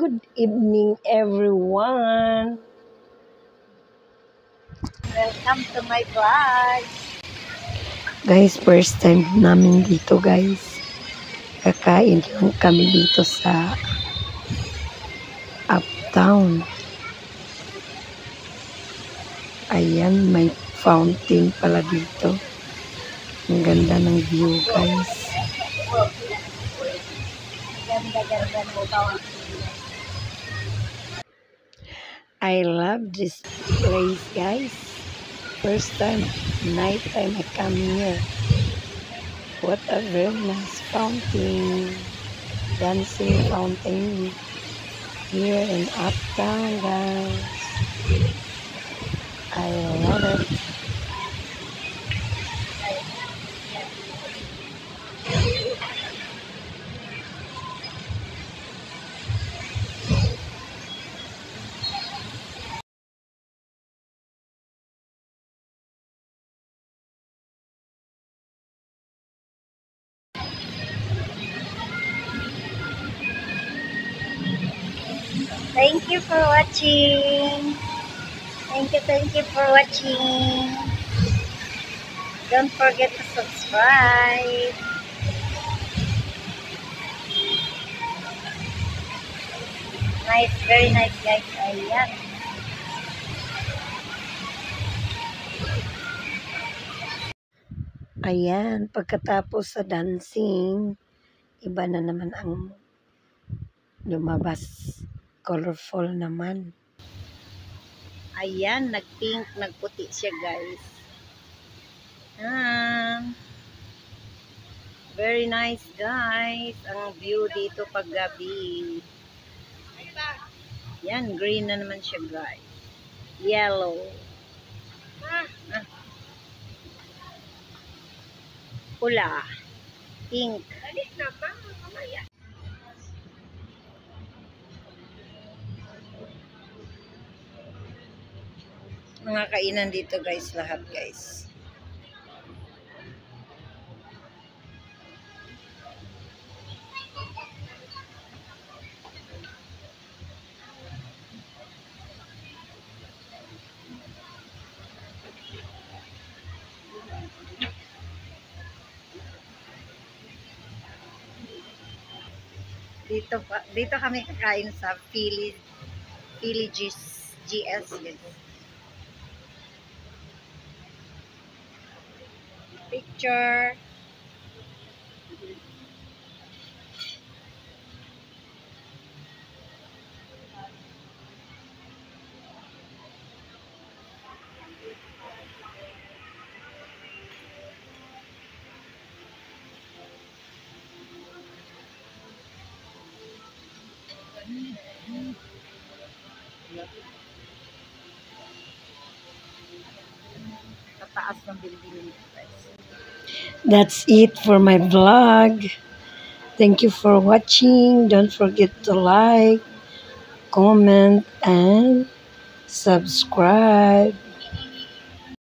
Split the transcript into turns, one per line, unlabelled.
Good evening, everyone.
Welcome to my vlog.
Guys, first time namin dito, guys. Kakain lang kami dito sa Uptown. Ayan, may fountain pala dito. Ang ganda ng view, guys.
Ganda-ganda mo ba?
I love this place, guys. First time, night time I come here. What a very nice fountain. Dancing fountain here in Uptown, guys. I love it.
Thank you for watching. Thank you for watching. Don't forget to subscribe. Nice, very nice guys. Ayan.
Ayan, pagkatapos sa dancing, iba na naman ang lumabas. Colorful naman.
Ayan, nag-pink, nagputi siya guys. Very nice guys. Ang view dito pag gabi. Yan, green na naman siya guys. Yellow. Pula. Pink. Mga kainan dito guys, lahat guys. Dito kami kakain sa Philly GS guys. Picture. Kataas ng building nito guys.
That's it for my vlog. Thank you for watching. Don't forget to like, comment, and subscribe.